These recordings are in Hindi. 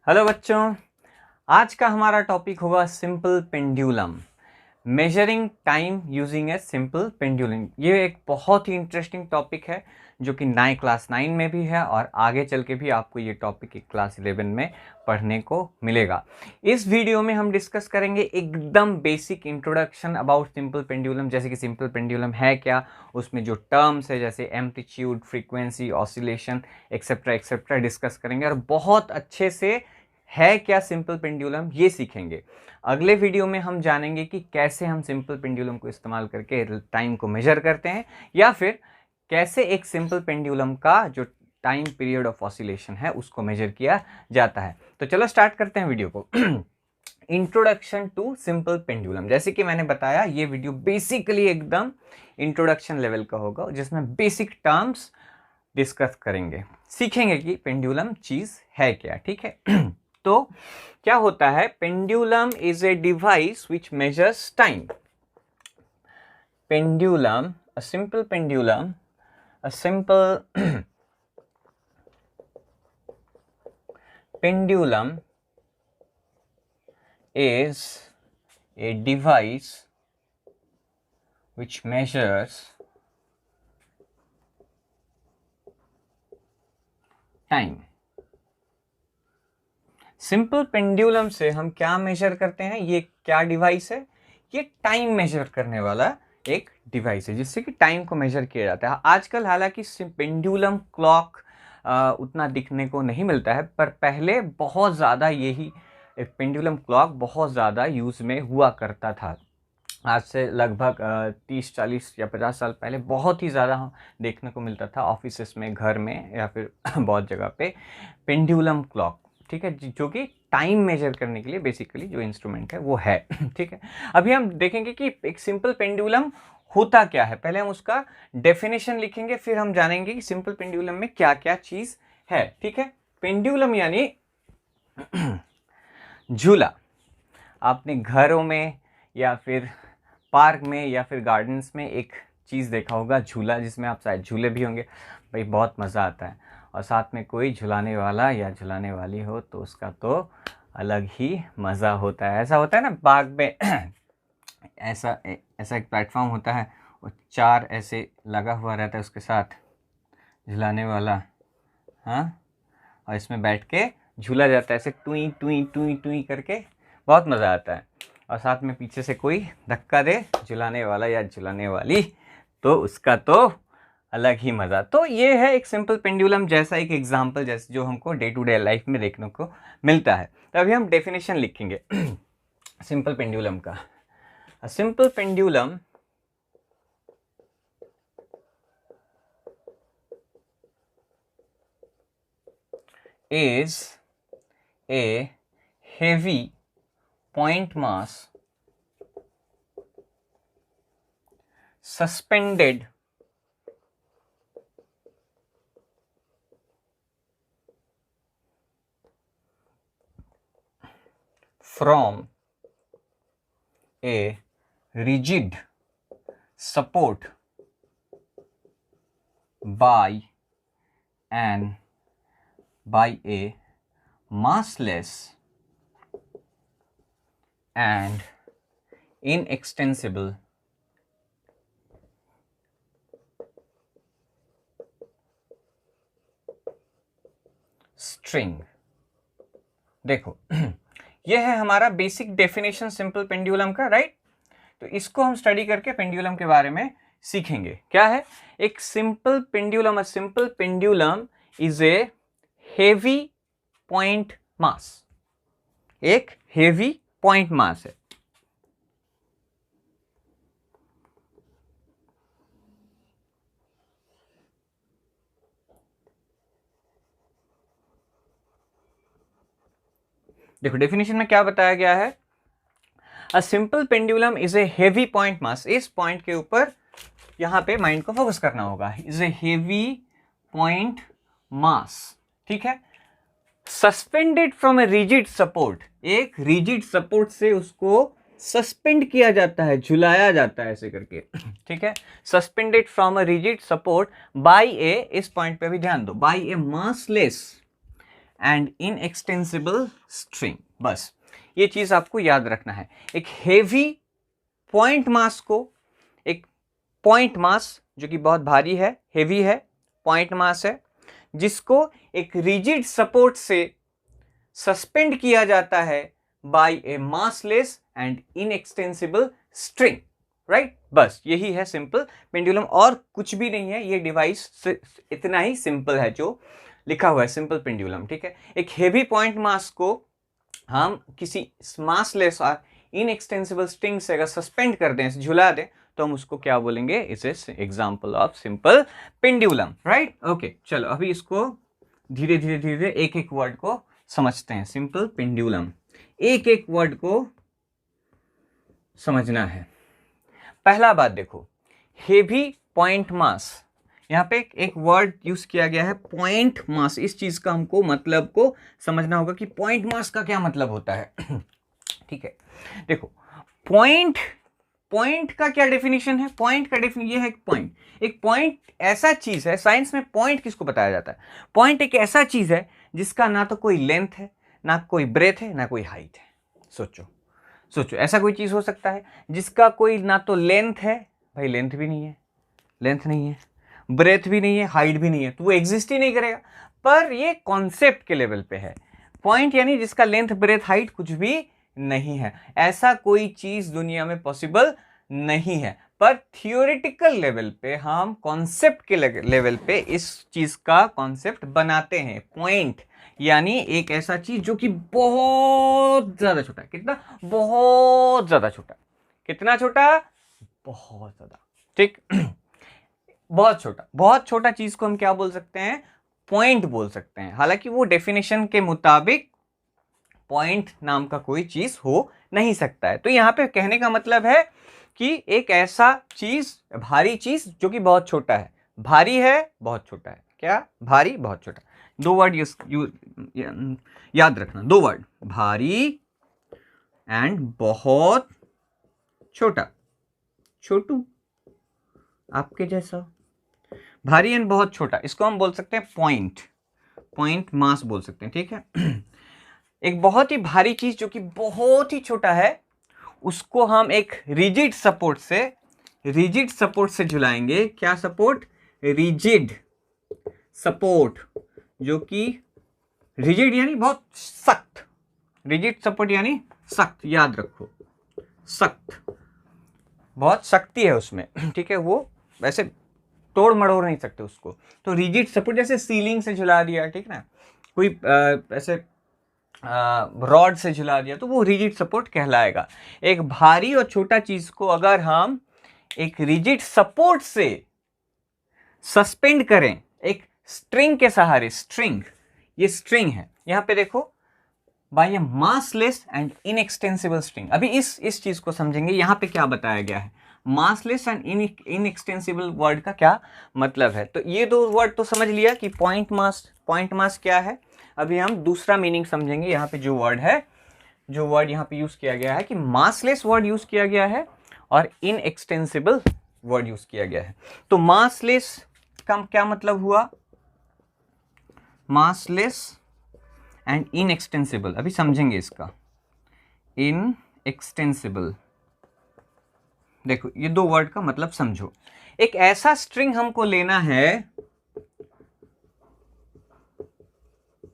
हेलो बच्चों, आज का हमारा टॉपिक होगा simple pendulum, measuring time using a simple pendulum. ये एक बहुत ही इंटरेस्टिंग टॉपिक है जो कि क्लास 9 में भी है और आगे चल के भी आपको ये टॉपिक क्लास 11 में पढ़ने को मिलेगा। इस वीडियो में हम डिस्कस करेंगे एकदम basic introduction about simple pendulum, जैसे कि सिंपल पेंडुलम है क्या, उसमें जो टर्म्स है जैसे amplitude, frequency, oscillation etcetera etcetera discuss करेंगे और बहुत अच्छे से है क्या सिंपल पेंडुलम ये सीखेंगे। अगले वीडियो में हम जानेंगे कि कैसे हम सिंपल पेंडुलम को इस्तेमाल करके टाइम को मेजर करते हैं या फिर कैसे एक सिंपल पेंडुलम का जो टाइम पीरियड ऑफ ऑसिलेशन है उसको मेजर किया जाता है। तो चलो स्टार्ट करते हैं वीडियो को। इंट्रोडक्शन टू सिंपल पेंडुलम, जैसे कि मैंने बताया ये वीडियो बेसिकली एकदम इंट्रोडक्शन लेवल का होगा जिसमें बेसिक टर्म्स डिस्कस करेंगे, सीखेंगे कि पेंडुलम चीज है क्या। ठीक है। तो क्या होता है, pendulum is a device which measures time. Pendulum, a simple pendulum, a simple pendulum is a device which measures time. Simple pendulum से हम क्या मेजर करते हैं, ये क्या डिवाइस है, ये टाइम मेजर करने वाला एक डिवाइस है जिससे कि टाइम को मेजर किया जाता है। आजकल हालांकि पेंडुलम क्लॉक उतना दिखने को नहीं मिलता है, पर पहले बहुत ज़्यादा यही पेंडुलम क्लॉक बहुत ज़्यादा यूज़ में हुआ करता था। आज से लगभग 30, 40 या 50 साल पहले बहुत ही ज़्यादा देखने को मिलता था ऑफिसेस में, घर में या फिर बहुत जगह पे पेंडुलम क्लॉक। ठीक है, जो कि टाइम मेजर करने के लिए बेसिकली जो इंस्ट्रूमेंट है वो है। ठीक है, अभी हम देखेंगे कि एक सिंपल पेंडुलम होता क्या है। पहले हम उसका डेफिनेशन लिखेंगे, फिर हम जानेंगे कि सिंपल पेंडुलम में क्या क्या चीज है। ठीक है, पेंडुलम यानी झूला। आपने घरों में या फिर पार्क में या फिर गार्डन्स में एक चीज़ देखा होगा, झूला, जिसमें आप शायद झूले भी होंगे। भाई बहुत मज़ा आता है, और साथ में कोई झुलाने वाला या झुलाने वाली हो तो उसका तो अलग ही मज़ा होता है। ऐसा होता है ना बाग में ऐसा एक प्लेटफॉर्म होता है और 4 ऐसे लगा हुआ रहता है उसके साथ झुलाने वाला, हाँ, और इसमें बैठ के झूला जाता है ऐसे टुई टुई टुई टुई करके, बहुत मज़ा आता है। और साथ में पीछे से कोई धक्का दे झुलाने वाला या झुलाने वाली तो उसका तो अलग ही मज़ा। तो ये है एक सिंपल पेंडुलम जैसा एक एग्जांपल, जैसे जो हमको डे टू डे लाइफ में देखने को मिलता है। तो अभी हम डेफिनेशन लिखेंगे सिंपल पेंडुलम का। Simple pendulum is a heavy point mass suspended from a rigid support by a massless and inextensible string। देखो यह है हमारा बेसिक डेफिनेशन सिंपल पेंडुलम का, राइट। तो इसको हम स्टडी करके पेंडुलम के बारे में सीखेंगे। क्या है एक simple pendulum? A simple pendulum is a heavy point mass. एक हेवी पॉइंट मास है। देखो डेफिनेशन में क्या बताया गया है, a simple pendulum is a heavy point mass. इस पॉइंट के ऊपर यहां पे माइंड को फोकस करना होगा। Is a heavy point mass, ठीक है, suspended from a rigid support. एक रिजिड सपोर्ट से उसको सस्पेंड किया जाता है, झुलाया जाता है ऐसे करके। ठीक है, suspended from a rigid support by a, इस पॉइंट पे भी ध्यान दो, by a massless and inextensible string. बस ये चीज आपको याद रखना है। एक हेवी पॉइंट मास को, एक पॉइंट मास जो कि बहुत भारी है, हेवी है, पॉइंट मास है, जिसको एक रिजिड सपोर्ट से सस्पेंड किया जाता है by a massless and inextensible string, right. बस यही है सिंपल पेंडुलम, और कुछ भी नहीं है। ये डिवाइस इतना ही सिंपल है जो लिखा हुआ है, सिंपल पेंडुलम, ठीक है। एक हेवी पॉइंट मास को हम किसी मासलेस और इनएक्सटेंसिबल स्ट्रिंग से अगर सस्पेंड कर दें, झुला दें, तो हम उसको क्या बोलेंगे? It's a example of simple pendulum, right. Okay, चलो अभी इसको धीरे धीरे धीरे एक एक वर्ड को समझते हैं। सिंपल पेंडुलम, एक एक वर्ड को समझना है। पहला बात देखो, हेवी पॉइंट मास, यहाँ पे एक वर्ड यूज किया गया है पॉइंट मास। इस चीज का हमको मतलब को समझना होगा कि पॉइंट मास का क्या मतलब होता है। ठीक है, देखो पॉइंट का क्या डेफिनेशन है? पॉइंट का डेफिनेशन ये है, एक पॉइंट ऐसा चीज है, साइंस में पॉइंट किसको बताया जाता है? पॉइंट एक ऐसा चीज है जिसका ना तो कोई लेंथ है, ना कोई ब्रेथ है, ना कोई हाइट है। सोचो ऐसा कोई चीज हो सकता है जिसका कोई ना तो लेंथ है, भाई लेंथ नहीं है, ब्रेथ भी नहीं है, हाइट भी नहीं है, तो वो एग्जिस्ट ही नहीं करेगा। पर ये कॉन्सेप्ट के लेवल पे है। पॉइंट यानी जिसका लेंथ, ब्रेथ, हाइट कुछ भी नहीं है, ऐसा कोई चीज दुनिया में पॉसिबल नहीं है। पर थियोरेटिकल लेवल पे, हम कॉन्सेप्ट के लेवल पे इस चीज का कॉन्सेप्ट बनाते हैं। पॉइंट यानी एक ऐसा चीज जो कि बहुत ज्यादा छोटा है। कितना? बहुत ज्यादा छोटा। कितना छोटा? बहुत ज्यादा, ठीक। बहुत छोटा चीज को हम क्या बोल सकते हैं? पॉइंट बोल सकते हैं। हालांकि वो डेफिनेशन के मुताबिक पॉइंट नाम का कोई चीज हो नहीं सकता है। तो यहाँ पे कहने का मतलब है कि एक ऐसा चीज, भारी चीज जो कि बहुत छोटा है। भारी है, बहुत छोटा है। क्या? भारी, बहुत छोटा। दो वर्ड याद रखना, दो वर्ड, भारी एंड बहुत छोटा। छोटू, आपके जैसा। भारी एंड बहुत छोटा, इसको हम बोल सकते हैं पॉइंट मास बोल सकते हैं, ठीक है। एक बहुत ही भारी चीज जो कि बहुत ही छोटा है, उसको हम एक रिजिड सपोर्ट से झुलाएंगे। क्या सपोर्ट? रिजिड सपोर्ट, जो कि रिजिड यानी बहुत सख्त। रिजिड सपोर्ट यानी सख्त, याद रखो, सख्त, बहुत शक्ति है उसमें, ठीक है। वो वैसे तोड़ मड़ोड़ नहीं सकते उसको। तो रिजिड सपोर्ट, जैसे सीलिंग से झुला दिया, ठीक ना, कोई ऐसे रॉड से झुला दिया, तो वो रिजिड सपोर्ट कहलाएगा। एक भारी और छोटा चीज को अगर हम एक रिजिड सपोर्ट से सस्पेंड करें, एक स्ट्रिंग के सहारे, ये स्ट्रिंग है, यहां पे देखो, by a massless and inextensible string. अभी इस चीज को समझेंगे। यहां पे क्या बताया गया है? मासलेस एंड इनएक्सटेंसिबल वर्ड का क्या मतलब है? तो ये दो वर्ड तो समझ लिया कि पॉइंट मास क्या है। अभी हम दूसरा मीनिंग समझेंगे। यहाँ पे जो वर्ड यहाँ पे यूज किया गया है, कि मासलेस वर्ड यूज किया गया है और इनएक्सटेंसिबल वर्ड यूज किया गया है। तो मासलेस का क्या मतलब हुआ? मासलेस एंड इनएक्सटेंसिबल, अभी समझेंगे इसका। इनएक्सटेंसिबल, देखो ये दो वर्ड का मतलब समझो। एक ऐसा स्ट्रिंग हमको लेना है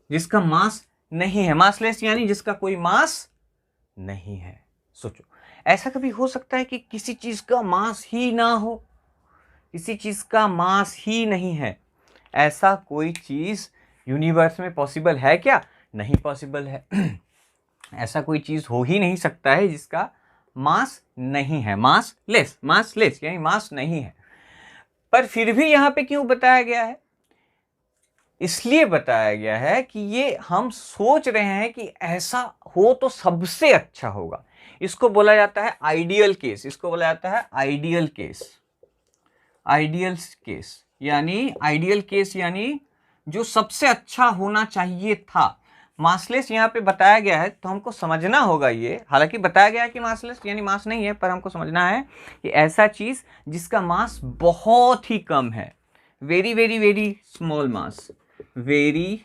जिसका मास नहीं है। मासलेस यानी जिसका कोई मास नहीं है। सोचो, ऐसा कभी हो सकता है कि किसी चीज का मास ही ना हो? किसी चीज का मास ही नहीं है, ऐसा कोई चीज यूनिवर्स में पॉसिबल है क्या? नहीं पॉसिबल है। ऐसा कोई चीज हो ही नहीं सकता है जिसका मास नहीं है। मासलेस यानी मास नहीं है। पर फिर भी यहां पे क्यों बताया गया है? इसलिए बताया गया है कि ये हम सोच रहे हैं कि ऐसा हो तो सबसे अच्छा होगा। इसको बोला जाता है आइडियल केस। इसको बोला जाता है आइडियल केस यानी जो सबसे अच्छा होना चाहिए था। मासलेस यहाँ पे बताया गया है, तो हमको समझना होगा ये। हालांकि बताया गया है कि मासलेस यानी मास नहीं है, पर हमको समझना है कि ऐसा चीज जिसका मास बहुत ही कम है, very very very small mass, very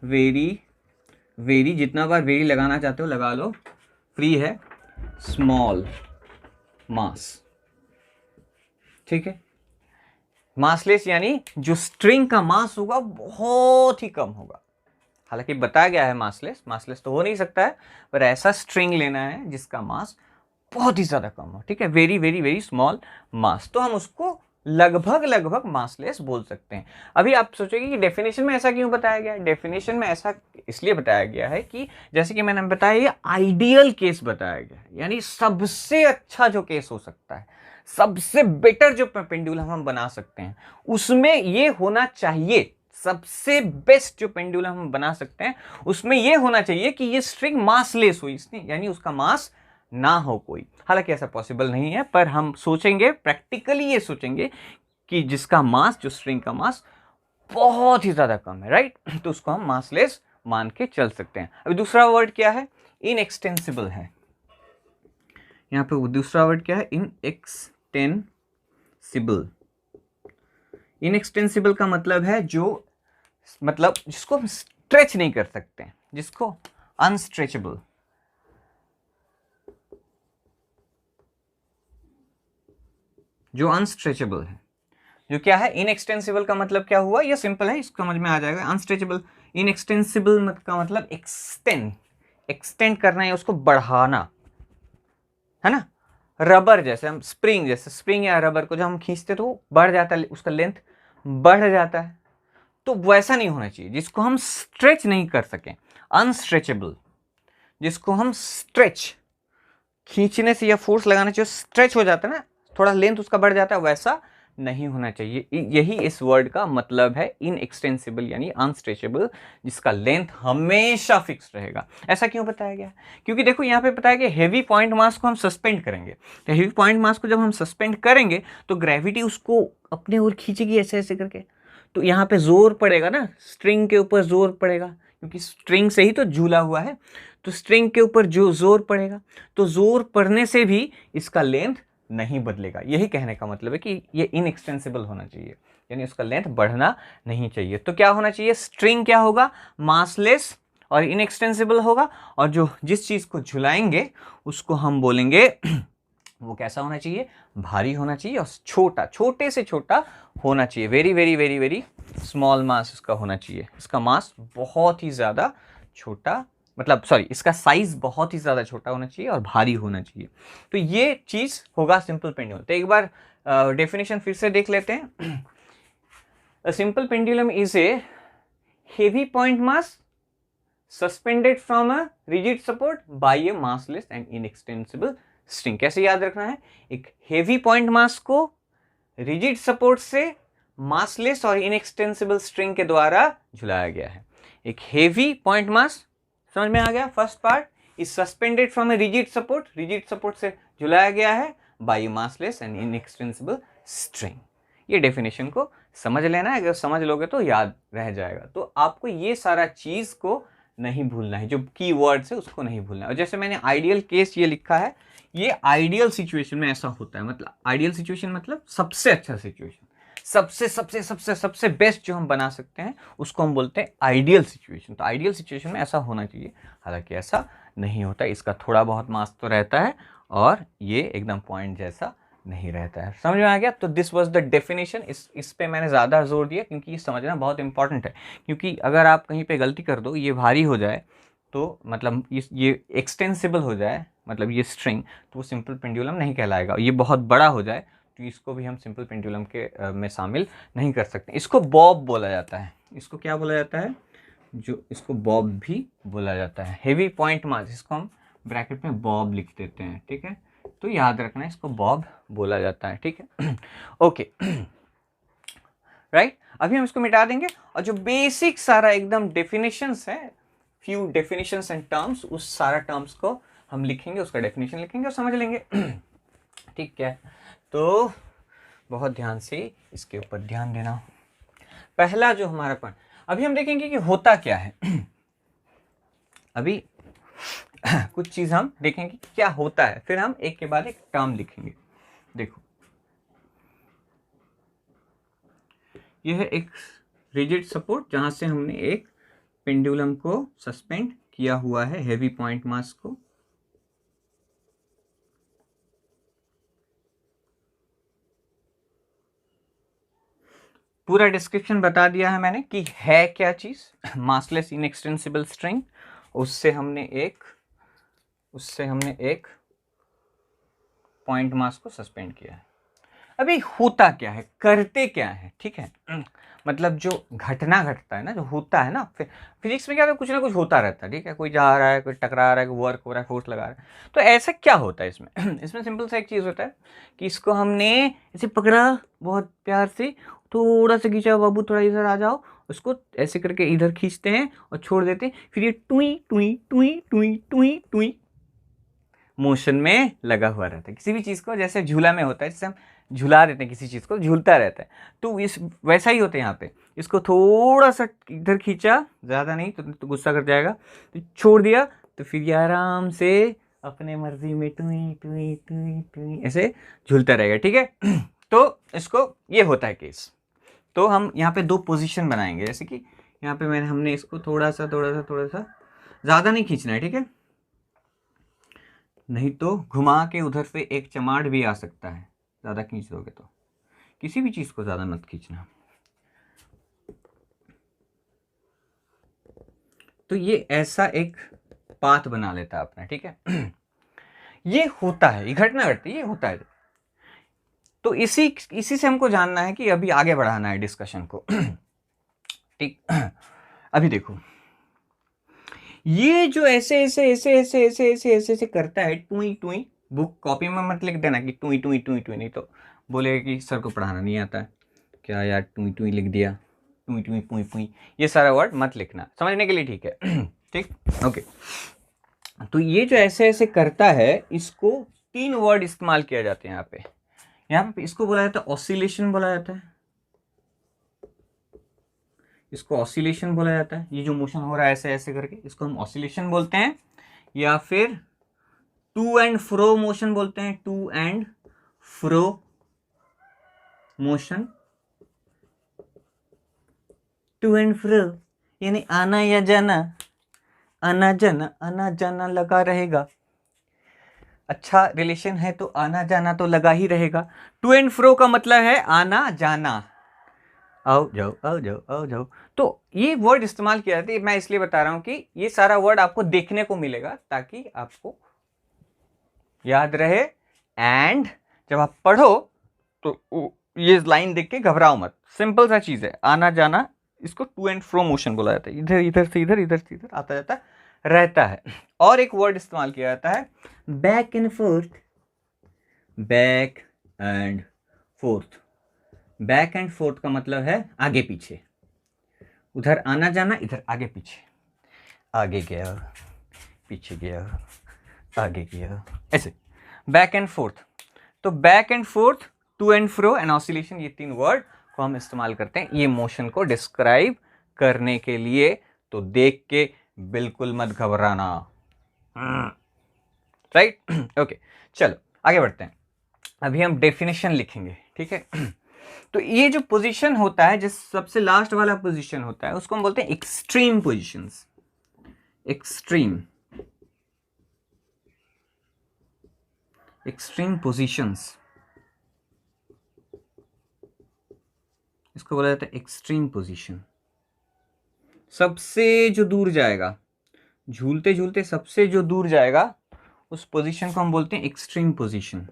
very very, जितना बार वेरी लगाना चाहते हो लगा लो, फ्री है, स्मॉल मास, ठीक है। मासलेस यानी जो स्ट्रिंग का मास होगा बहुत ही कम होगा। हालांकि बताया गया है मासलेस, मासलेस तो हो नहीं सकता है, पर ऐसा स्ट्रिंग लेना है जिसका मास बहुत ही ज्यादा कम हो, ठीक है। Very very very small mass, तो हम उसको लगभग लगभग मासलेस बोल सकते हैं। अभी आप सोचेंगे कि डेफिनेशन में ऐसा क्यों बताया गया है। डेफिनेशन में ऐसा इसलिए बताया गया है कि जैसे कि मैंने बताया, ये आइडियल केस बताया गया है, यानी सबसे अच्छा जो केस हो सकता है, सबसे बेटर जो पेंडुलम हम बना सकते हैं, उसमें ये होना चाहिए। सबसे बेस्ट जो पेंडुलम हम बना सकते हैं उसमें यह होना चाहिए कि ये स्ट्रिंग मासलेस हो, इसमें यानी उसका मास ना हो कोई। हालांकि ऐसा पॉसिबल नहीं है, पर हम सोचेंगे, प्रैक्टिकली ये सोचेंगे कि जिसका मास, जो स्ट्रिंग का मास बहुत ही ज्यादा कम है, राइट, तो उसको हम मासलेस मान के चल सकते हैं। अभी दूसरा वर्ड क्या है, इनएक्सटेंसिबल है। यहां पे दूसरा वर्ड क्या है, इनएक्सटेंसिबल। इनएक्सटेंसिबल का मतलब है जो, मतलब जिसको हम स्ट्रेच नहीं कर सकते, जिसको अनस्ट्रेचेबल, जो अनस्ट्रेचेबल है। जो क्या है, इनएक्सटेंसिबल का मतलब क्या हुआ, ये सिंपल है, इसको समझ में आ जाएगा। अनस्ट्रेचेबल, इनएक्सटेंसिबल का मतलब एक्सटेंड, एक्सटेंड करना है, उसको बढ़ाना, है ना। रबर जैसे, हम स्प्रिंग जैसे, स्प्रिंग या रबर को जब हम खींचते तो बढ़ जाता है, उसका लेंथ बढ़ जाता है, तो वैसा नहीं होना चाहिए जिसको हम स्ट्रेच नहीं कर सकें, अनस्ट्रेचेबल। जिसको हम स्ट्रेच, खींचने से या फोर्स लगाने से स्ट्रेच हो जाता है ना, थोड़ा लेंथ उसका बढ़ जाता है, वैसा नहीं होना चाहिए। यही इस वर्ड का मतलब है, इनएक्सटेंसिबल यानी अनस्ट्रेचेबल, जिसका लेंथ हमेशा फिक्स रहेगा। ऐसा क्यों बताया गया, क्योंकि देखो यहाँ पे बताया गया हेवी पॉइंट मास को हम सस्पेंड करेंगे, तो हेवी पॉइंट मास को जब हम सस्पेंड करेंगे तो ग्रेविटी उसको अपने ओर खींचेगी ऐसे ऐसे करके, तो यहाँ पे जोर पड़ेगा ना, स्ट्रिंग के ऊपर जोर पड़ेगा, क्योंकि स्ट्रिंग से ही तो झूला हुआ है, तो स्ट्रिंग के ऊपर जो जोर पड़ेगा, तो जोर पड़ने से भी इसका लेंथ नहीं बदलेगा। यही कहने का मतलब है कि ये इनएक्सटेंसिबल होना चाहिए, यानी उसका लेंथ बढ़ना नहीं चाहिए। तो क्या होना चाहिए, स्ट्रिंग क्या होगा, मासलेस और इनएक्सटेंसिबल होगा, और जो जिस चीज को झुलाएंगे उसको हम बोलेंगे वो कैसा होना चाहिए, भारी होना चाहिए, और छोटा, छोटे से छोटा होना चाहिए, very very very very small mass इसका होना चाहिए। इसका मास बहुत ही ज्यादा छोटा, मतलब सॉरी, इसका साइज बहुत ही ज्यादा छोटा होना चाहिए और भारी होना चाहिए। तो ये चीज होगा सिंपल पेंडुलम। तो एक बार डेफिनेशन फिर से देख लेते हैं। A simple pendulum is a heavy point mass suspended from a rigid support by a massless and inextensible string. कैसे याद रखना है, एक हेवी पॉइंट मास को रिजिड सपोर्ट से मासलेस और इनएक्सटेंसिबल स्ट्रिंग के द्वारा झुलाया गया है। एक हेवी पॉइंट मास, समझ में आ गया, first part is suspended from a rigid support, rigid support से झुलाया गया है by massless and inextensible string. ये डेफिनेशन को समझ लेना है, अगर समझ लोगे तो याद रह जाएगा। तो आपको ये सारा चीज को नहीं भूलना है, जो की वर्ड्स है उसको नहीं भूलना है। और जैसे मैंने आइडियल केस ये लिखा है, ये आइडियल सिचुएशन में ऐसा होता है, मतलब आइडियल सिचुएशन मतलब सबसे अच्छा सिचुएशन, सबसे सबसे सबसे सबसे बेस्ट जो हम बना सकते हैं उसको हम बोलते हैं आइडियल सिचुएशन। तो आइडियल सिचुएशन में ऐसा होना चाहिए, हालांकि ऐसा नहीं होता, इसका थोड़ा बहुत मास तो रहता है और ये एकदम पॉइंट जैसा नहीं रहता है। समझ में आ गया। तो दिस वाज द डेफिनेशन। इस पे मैंने ज़्यादा जोर दिया क्योंकि ये समझना बहुत इंपॉर्टेंट है, क्योंकि अगर आप कहीं पे गलती कर दो, ये भारी हो जाए तो मतलब ये एक्सटेंसिबल हो जाए, मतलब ये स्ट्रिंग, तो वो सिंपल पेंडुलम नहीं कहलाएगा। ये बहुत बड़ा हो जाए तो इसको भी हम सिंपल पेंडुलम के में शामिल नहीं कर सकते। इसको बॉब बोला जाता है। इसको क्या बोला जाता है, जो इसको बॉब भी बोला जाता है। हेवी पॉइंट मास, इसको हम ब्रैकेट में बॉब लिख देते हैं, ठीक है। तो याद रखना, इसको बॉब बोला जाता है, ठीक है। Okay, right. अभी हम इसको मिटा देंगे और जो बेसिक सारा एकदम डेफिनेशंस है, फ्यू डेफिनेशंस एंड टर्म्स, उस सारा टर्म्स को हम लिखेंगे, उसका डेफिनेशन लिखेंगे और समझ लेंगे। ठीक है, तो बहुत ध्यान से इसके ऊपर ध्यान देना। पहला जो हमारा पॉइंट, अभी हम देखेंगे कि होता क्या है। अभी कुछ चीज हम देखेंगे कि क्या होता है, फिर हम एक के बाद एक टर्म लिखेंगे। देखो, यह है एक रिजिड सपोर्ट जहां से हमने एक पेंडुलम को सस्पेंड किया हुआ है, हेवी पॉइंट मास को। पूरा डिस्क्रिप्शन बता दिया है मैंने कि है क्या चीज, मासलेस इनएक्सटेंसिबल स्ट्रिंग। उससे हमने एक पॉइंट मास को सस्पेंड किया है। अभी होता क्या है, करते क्या है, ठीक है। मतलब जो घटना घटता है ना, जो होता है ना, फिजिक्स में क्या होता है, कुछ ना कुछ होता रहता है, ठीक है। कोई जा रहा है, कोई टकरा रहा है, कोई वर्क हो रहा है, फोर्स लगा रहा है। तो ऐसा क्या होता है इसमें इसमें सिंपल सा एक चीज़ होता है कि इसको हमने ऐसे पकड़ा बहुत प्यार से, थोड़ा सा खींचा, बाबू थोड़ा इधर आ जाओ, उसको ऐसे करके इधर खींचते हैं और छोड़ देते हैं, फिर ये टुई टुई टुई टुई टुई टुई मोशन में लगा हुआ रहता है। किसी भी चीज़ को जैसे झूला में होता है, जैसे हम झूला देते हैं किसी चीज़ को, झूलता रहता है, तो इस वैसा ही होता है यहाँ पे। इसको थोड़ा सा इधर खींचा, ज़्यादा नहीं तो गुस्सा कर जाएगा, तो छोड़ दिया, तो फिर ये आराम से अपने मर्जी में टुई टुई टुई टुई ऐसे झूलता रहेगा, ठीक है। तो इसको ये होता है केस। तो हम यहाँ पे दो पोजीशन बनाएंगे, जैसे कि यहाँ पे हमने इसको थोड़ा सा ज़्यादा नहीं खींचना है, ठीक है, नहीं तो घुमा के उधर से एक चमाट भी आ सकता है, ज़्यादा खींच दोगे तो। किसी भी चीज़ को ज़्यादा मत खींचना। तो ये ऐसा एक पाथ बना लेता है अपना, ठीक है। ये होता है, ये घटना घटती है, ये होता है। तो इसी से हमको जानना है कि अभी आगे बढ़ाना है डिस्कशन को, ठीक। अभी देखो, ये जो ऐसे ऐसे ऐसे ऐसे ऐसे ऐसे ऐसे ऐसे करता है, टुई टुई, बुक कॉपी में मत लिख देना कि टुई टुई टुई टुई, नहीं तो बोलेगा कि सर को पढ़ाना नहीं आता है, क्या यार टुई टुई लिख दिया, टुई टुई पुई पुई, ये सारा वर्ड मत लिखना, समझने के लिए, ठीक है। ठीक, ओके। तो ये जो ऐसे ऐसे करता है, इसको 3 वर्ड इस्तेमाल किया जाते हैं यहाँ पे इसको बोला जाता है ऑसिलेशन बोला जाता है, इसको ऑसिलेशन बोला जाता है। ये जो मोशन हो रहा है ऐसे ऐसे करके, इसको हम ऑसिलेशन बोलते हैं, या फिर टू एंड फ्रो मोशन बोलते हैं, to and fro motion, to and fro यानी आना या जाना, आना जाना लगा रहेगा। अच्छा रिलेशन है तो आना जाना तो लगा ही रहेगा। टू एंड फ्रो का मतलब है आना जाना, आओ जाओ आओ जाओ आओ जाओ। तो ये वर्ड इस्तेमाल किया जाता है, मैं इसलिए बता रहा हूं कि ये सारा वर्ड आपको देखने को मिलेगा ताकि आपको याद रहे। एंड जब आप पढ़ो तो ये लाइन देख के घबराओ मत, सिंपल सा चीज है, आना जाना, इसको टू एंड फ्रो मोशन बोला जाता है, इधर इधर से इधर, इधर से इधर आता जाता रहता है। और एक वर्ड इस्तेमाल किया जाता है back and fourth, back and fourth. Back and fourth का मतलब है आगे पीछे, उधर आना जाना, इधर आगे पीछे, आगे गया पीछे गया आगे गया, ऐसे बैक एंड फोर्थ। तो back and forth, to and fro and oscillation, ये 3 वर्ड को हम इस्तेमाल करते हैं ये मोशन को डिस्क्राइब करने के लिए। तो देख के बिल्कुल मत घबराना, राइट। ओके, चलो आगे बढ़ते हैं। अभी हम डेफिनेशन लिखेंगे, ठीक है। तो ये जो पोजीशन होता है, जिस सबसे लास्ट वाला पोजीशन होता है, उसको हम बोलते हैं एक्सट्रीम पोजीशंस, एक्सट्रीम पोजीशंस, इसको बोला जाता है एक्सट्रीम पोजीशन। सबसे जो दूर जाएगा, झूलते झूलते सबसे जो दूर जाएगा, उस पोजीशन को हम बोलते हैं एक्सट्रीम पोजीशन।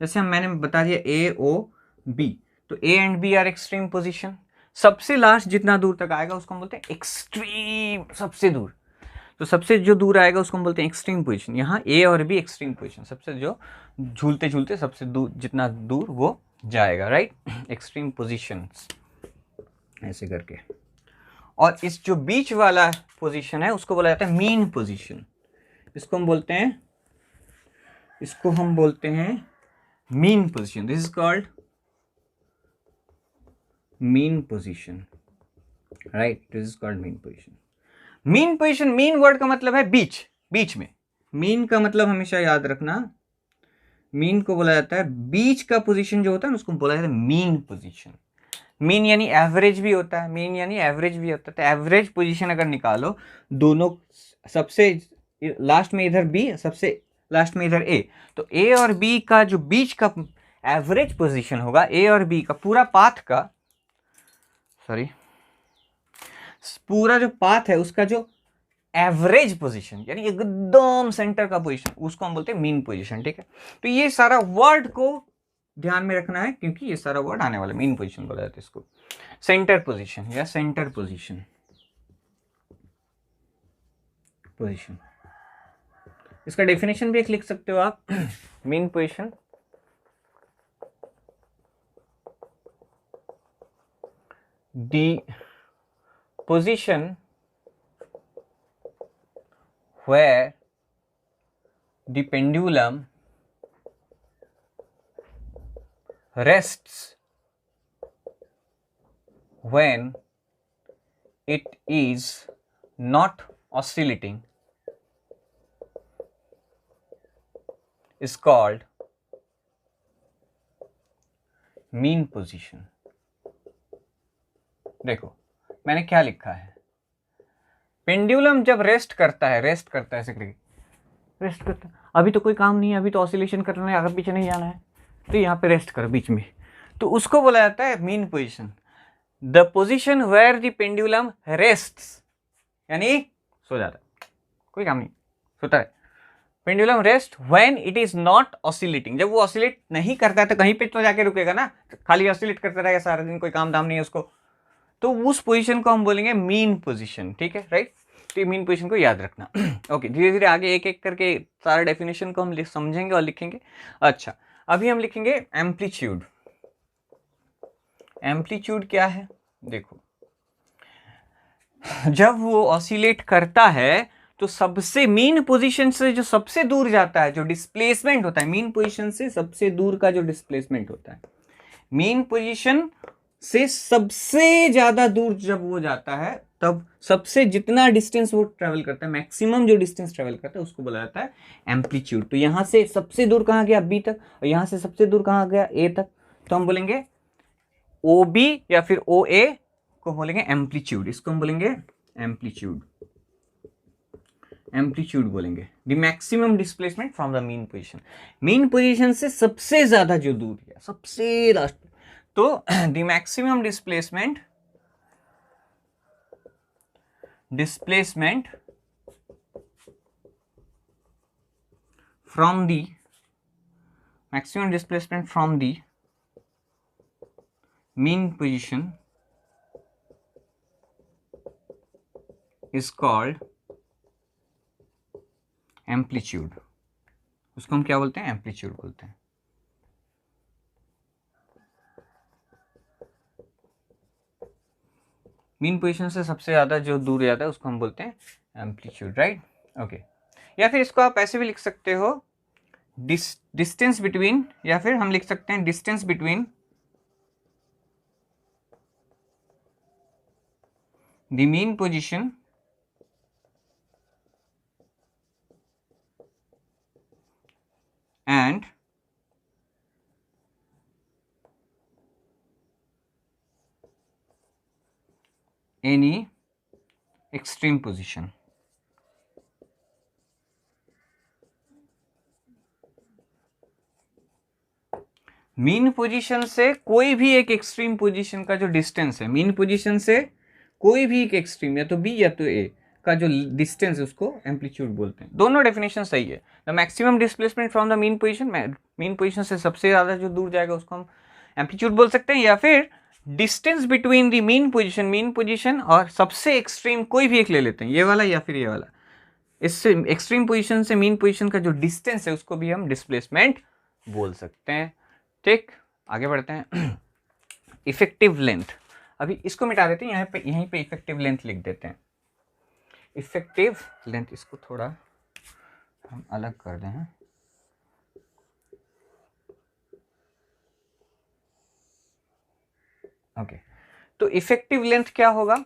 जैसे मैंने बता दिया ए ओ बी, तो A and B are extreme position. सबसे लास्ट जितना दूर तक आएगा उसको हम बोलते हैं एक्सट्रीम, सबसे दूर। तो सबसे जो दूर आएगा उसको हम बोलते हैं एक्सट्रीम पोजीशन। यहाँ ए और बी एक्सट्रीम पोजीशन, सबसे जो झूलते झूलते सबसे दूर, जितना दूर वो जाएगा, राइट, एक्सट्रीम पोजीशन ऐसे करके। और इस जो बीच वाला पोजीशन है उसको बोला जाता है मीन पोजीशन। इसको हम बोलते हैं mean position. This is called mean position, right, this is called mean position. Mean position, mean word का मतलब है बीच, बीच में। मीन का मतलब हमेशा याद रखना, मीन को बोला जाता है बीच का पोजीशन जो होता है ना, उसको बोला जाता है मीन पोजीशन। मीन यानी एवरेज भी होता है, मीन यानी एवरेज भी होता है। तो एवरेज पोजीशन अगर निकालो, दोनों सबसे लास्ट में इधर बी, सबसे लास्ट में इधर ए, तो ए और बी का जो बीच का एवरेज पोजीशन होगा, ए और बी का पूरा पाथ का, सॉरी, पूरा जो पाथ है उसका जो एवरेज पोजीशन यानी एकदम सेंटर का पोजीशन, उसको हम बोलते हैं मीन पोजीशन। ठीक है, तो ये सारा वर्ड को ध्यान में रखना है, क्योंकि ये सारा वर्ड आने वाला, मीन पोजीशन बोला जाता है इसको, सेंटर पोजीशन या सेंटर पोजीशन, पोजीशन। इसका डेफिनेशन भी एक लिख सकते हो आप, mean position the position where the pendulum rests when it is not oscillating is called mean position। देखो मैंने क्या लिखा है, पेंडुलम जब रेस्ट करता है ऐसे करके रेस्ट करता है, अभी तो कोई काम नहीं है, अभी तो ऑसिलेशन करना है, आगे पीछे नहीं जाना है, तो यहाँ पे रेस्ट करो बीच में, तो उसको बोला जाता है mean position. The position where the pendulum rests यानी सो जाता है, कोई काम नहीं, सोता है। Pendulum rest when it is not oscillating, जब वो ऑसिलेट नहीं करता है तो कहीं पे तो जाके रुकेगा ना, खाली ऑसिलेट करता रहेगा सारा दिन, कोई काम धाम नहीं है उसको, तो उस पोजीशन को हम बोलेंगे मीन पोजीशन। ठीक है, राइट, तो मीन पोजीशन को याद रखना। ओके, धीरे धीरे आगे एक एक करके सारा डेफिनेशन को हम समझेंगे और लिखेंगे। अच्छा, अभी हम लिखेंगे एम्पलीट्यूड। एम्पलीट्यूड क्या है, देखो जब वो ऑसिलेट करता है तो सबसे मीन पोजीशन से जो सबसे दूर जाता है, जो डिस्प्लेसमेंट होता है मीन पोजीशन से सबसे दूर का जो डिस्प्लेसमेंट होता है, मीन पोजीशन से सबसे ज्यादा दूर जब वो जाता है, तब सबसे जितना डिस्टेंस वो ट्रेवल करता है, मैक्सिमम जो डिस्टेंस ट्रेवल करता है, उसको बोला जाता है एम्पलीट्यूड। तो यहां से सबसे दूर कहां गया, बी तक, और यहां से सबसे दूर कहां गया, ए तक, तो हम बोलेंगे ओ बी या फिर ओ ए को बोलेंगे एम्पलीट्यूड, इसको हम बोलेंगे एम्पलीट्यूड, एम्पलीट्यूड बोलेंगे। The maximum displacement from the mean position, mean position से सबसे ज्यादा जो दूर गया, सबसे लास्ट, तो the maximum displacement from the maximum displacement from the mean position is called amplitude। उसको हम क्या बोलते हैं, एम्पलीट्यूड बोलते हैं। मीन पोजीशन से सबसे ज्यादा जो दूर जाता है उसको हम बोलते हैं एम्पलीट्यूड, राइट, ओके। या फिर इसको आप ऐसे भी लिख सकते हो, डिस्टेंस बिटवीन, या फिर हम लिख सकते हैं distance between the mean position and any extreme position। Mean position से कोई भी एक एक्सट्रीम पोजीशन का जो डिस्टेंस है, मीन पोजीशन से कोई भी एक एक्सट्रीम, या तो बी या तो ए का जो डिस्टेंस है, उसको एम्पलीट्यूड बोलते हैं। दोनों डेफिनेशन सही है। The maximum displacement from the mean position, mean position से सबसे ज्यादा जो दूर जाएगा उसको हम एम्पलीट्यूड बोल सकते हैं, या फिर distance between the mean position और सबसे एक्सट्रीम कोई भी एक ले लेते हैं, ये वाला या फिर ये वाला, इससे एक्सट्रीम पोजीशन से मीन पोजीशन का जो डिस्टेंस है उसको भी हम डिस्प्लेसमेंट बोल सकते हैं। ठीक, आगे बढ़ते हैं। इफेक्टिव लेंथ, अभी इसको मिटा देते हैं, यहीं पे इफेक्टिव लेंथ लिख देते हैं। इफेक्टिव लेंथ, इसको थोड़ा हम अलग कर दें, हैं? ओके, तो इफेक्टिव लेंथ क्या होगा,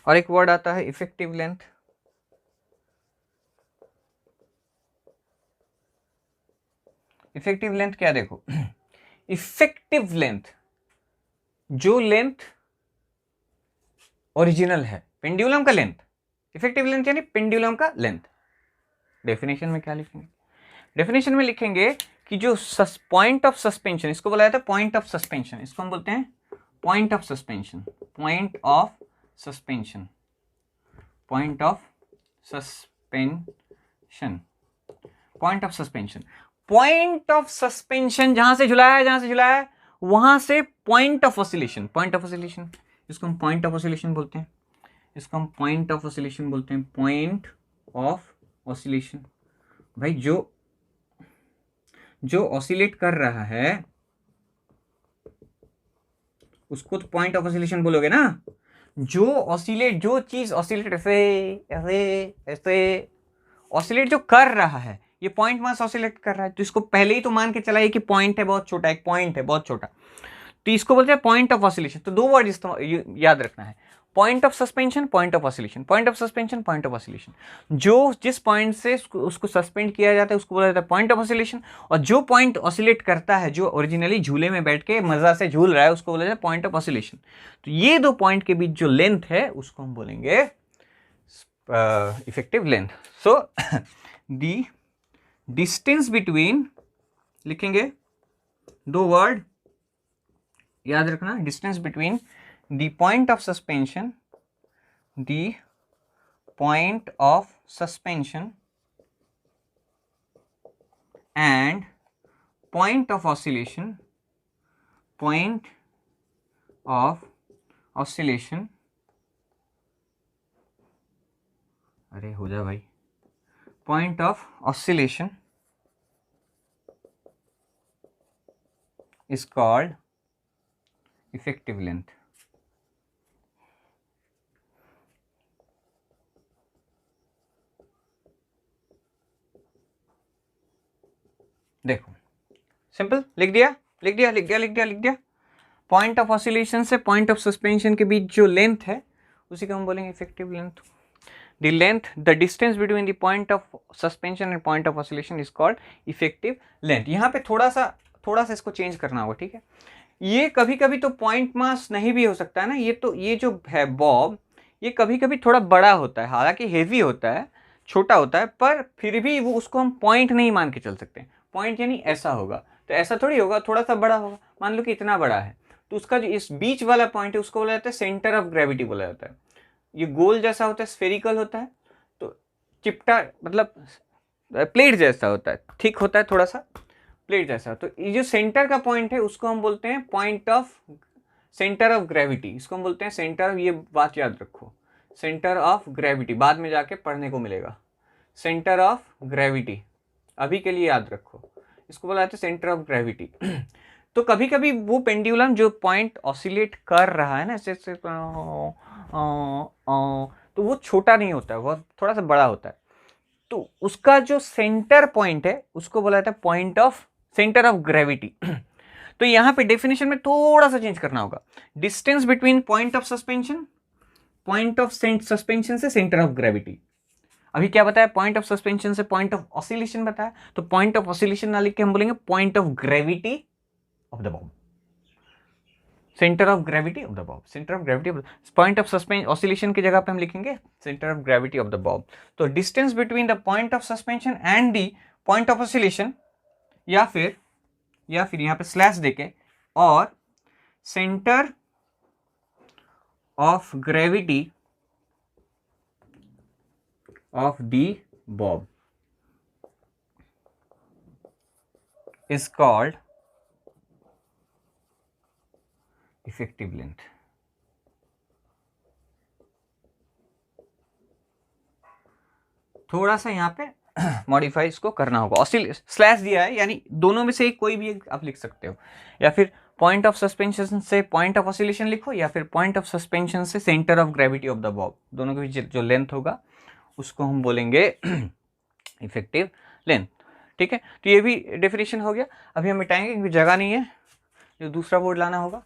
और एक वर्ड आता है इफेक्टिव लेंथ। इफेक्टिव लेंथ क्या, देखो इफेक्टिव लेंथ जो लेंथ ओरिजिनल है, पेंडुलम का लेंथ, इफेक्टिव लेंथ यानी पेंडुलम का लेंथ। डेफिनेशन में क्या लिखेंगे? डेफिनेशन में लिखेंगे कि जो पॉइंट ऑफ सस्पेंशन, इसको बोला जाता है पॉइंट ऑफ सस्पेंशन, इसको हम बोलते हैं point of suspension, point of suspension, point of suspension, point of suspension, point of suspension जहां से झुलाया है वहां से point of oscillation, point of oscillation, इसको हम पॉइंट ऑफ ऑसिलेशन बोलते हैं, इसको हम पॉइंट ऑफ ऑसिलेशन बोलते हैं, पॉइंट ऑफ ऑसिलेशन। भाई जो ऑसिलेट कर रहा है उसको तो पॉइंट ऑफ ऑसिलेशन बोलोगे ना। जो चीज ऑसिलेट ऐसे ऐसे ऐसे ऑसिलेट जो कर रहा है, ये पॉइंट मास ऑसिलेट कर रहा है, तो इसको पहले ही तो मान के चलाइए कि पॉइंट है बहुत छोटा, एक पॉइंट है बहुत छोटा, तो इसको बोलते हैं पॉइंट ऑफ ऑसिलेशन। तो दो वर्ड याद रखना है, point of suspension, point of oscillation, point of suspension, point of oscillation. जो जिस पॉइंट से उसको सस्पेंड किया जाता है उसको बोला जाता है पॉइंट ऑफ ऑसिलेशन, और जो पॉइंट ऑसिलेट करता है, जो ओरिजिनली झूले में बैठ के मजा से झूल रहा है, उसको बोला जाता है पॉइंट ऑफ ऑसिलेशन। तो ये दो पॉइंट के बीच जो लेंथ है उसको हम बोलेंगे effective length. So the distance between, लिखेंगे दो वर्ड याद रखना, distance between the point of suspension, the point of suspension and point of oscillation, point of oscillation, अरे हो जा भाई, point of oscillation is called effective length। देखो सिंपल, लिख दिया। पॉइंट ऑफ ऑसिलेशन से पॉइंट ऑफ सस्पेंशन के बीच जो लेंथ है उसी को हम बोलेंगे effective length. The length, the distance between the point of suspension and point of oscillation is called effective length. यहाँ पे थोड़ा सा इसको चेंज करना होगा, ठीक है। ये कभी कभी तो पॉइंट मास नहीं भी हो सकता है ना, ये जो है बॉब, ये कभी कभी थोड़ा बड़ा होता है, हालांकि हेवी होता है, छोटा होता है, पर फिर भी वो उसको हम पॉइंट नहीं मान के चल सकते। पॉइंट यानी ऐसा होगा, तो ऐसा थोड़ी होगा, थोड़ा सा बड़ा होगा। मान लो कि इतना बड़ा है, तो उसका जो इस बीच वाला पॉइंट है उसको बोला जाता है सेंटर ऑफ ग्रेविटी बोला जाता है। ये गोल जैसा होता है, स्फेरिकल होता है, तो चिपटा मतलब प्लेट जैसा होता है, ठीक होता है थोड़ा सा प्लेट जैसा। तो ये जो सेंटर का पॉइंट है उसको हम बोलते हैं point of centre of gravity, इसको हम बोलते हैं सेंटर ऑफ, ये बात याद रखो, सेंटर ऑफ ग्रेविटी, बाद में जाके पढ़ने को मिलेगा। सेंटर ऑफ ग्रेविटी अभी के लिए याद रखो, इसको बोला जाता है सेंटर ऑफ ग्रेविटी। तो कभी कभी वो पेंडुलम जो पॉइंट ऑसिलेट कर रहा है ना ऐसे तो वो छोटा नहीं होता है, वो थोड़ा सा बड़ा होता है। तो उसका जो सेंटर पॉइंट है उसको बोला जाता है point of centre of gravity. तो यहां पे डेफिनेशन में थोड़ा सा चेंज करना होगा, distance between point of suspension, point of suspension से सेंटर ऑफ ग्रेविटी। अभी क्या बताया, पॉइंट ऑफ सस्पेंशन से पॉइंट ऑफ ऑसिलेशन बताया, तो पॉइंट ऑफ ऑसिलेशन ना लिख के हम बोलेंगे point of gravity of the bob, centre of gravity of the bob, centre of gravity of point of suspension, oscillation की जगह पे हम लिखेंगे centre of gravity of the bob. तो distance between the point of suspension and the point of oscillation, या फिर यहां पे स्लैश देके, और centre of gravity of the bob is called effective length. थोड़ा सा यहाँ पे मॉडिफाई इसको करना होगा, स्लैश दिया है यानी दोनों में से कोई भी एक आप लिख सकते हो, या फिर पॉइंट ऑफ सस्पेंशन से पॉइंट ऑफ ऑसिलेशन लिखो, या फिर पॉइंट ऑफ सस्पेंशन से centre of gravity of the Bob, दोनों के बीच जो लेंथ होगा उसको हम बोलेंगे इफेक्टिव लेंथ। ठीक है, तो ये भी डेफिनेशन हो गया। अभी हम मिटाएंगे क्योंकि जगह नहीं है, जो दूसरा बोर्ड लाना होगा।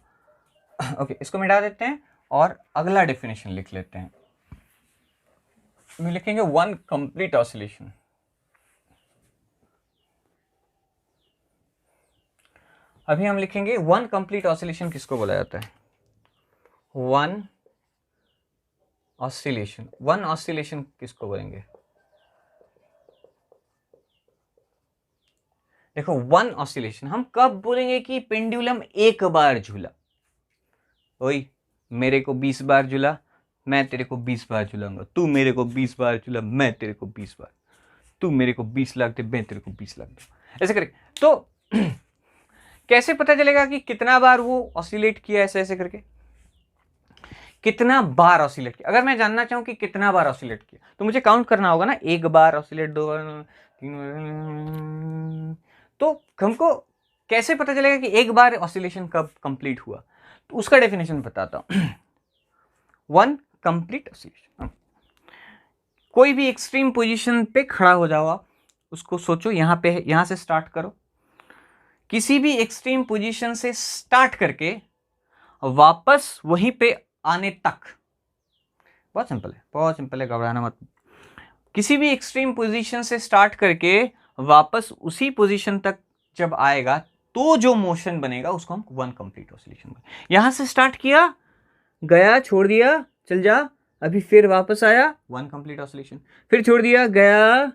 ओके, इसको मिटा देते हैं और अगला डेफिनेशन लिख लेते हैं। लिखेंगे वन कंप्लीट ऑसिलेशन। अभी हम लिखेंगे वन कंप्लीट ऑसिलेशन किसको बोला जाता है। One oscillation. वन ऑसिलेशन किसको बोलेंगे? देखो, वन ऑसिलेशन हम कब बोलेंगे कि पेंडुलम एक बार झूला। ओए, मेरे को 20 बार झूला, मैं तेरे को 20 बार झूलाऊंगा, तू मेरे को 20 बार झूला, मैं तेरे को 20 बार, तू मेरे को 20 लाख दे, मैं तेरे को 20 लाख दे, ऐसे करके। तो कैसे पता चलेगा कि कितना बार वो ऑसिलेट किया, ऐसे ऐसे करके कितना बार ऑसिलेट किया? अगर मैं जानना चाहूं कि कितना बार ऑसिलेट किया, तो मुझे काउंट करना होगा ना, एक बार ऑसिलेट, दो बार, तीन बार। तो हमको कैसे पता चलेगा कि एक बार ऑसिलेशन कब कंप्लीट हुआ? तो उसका डेफिनेशन बताता हूं। वन कंप्लीट ऑसिलेशन, कोई भी एक्सट्रीम पोजीशन पे खड़ा हो जाओ आप, उसको सोचो, यहां पे, यहां से स्टार्ट करो, किसी भी एक्सट्रीम पोजीशन से स्टार्ट करके वापस वहीं पे आने तक, बहुत सिंपल है, बहुत सिंपल है, घबराना मत। किसी भी एक्सट्रीम पोजीशन से स्टार्ट करके वापस उसी पोजीशन तक जब आएगा, तो जो मोशन बनेगा उसको हम वन कंप्लीट ऑसिलेशन बोलेंगे। यहां से स्टार्ट किया, गया, छोड़ दिया, चल जा, अभी फिर वापस आया, वन कंप्लीट ऑसिलेशन, फिर छोड़ दिया, गया,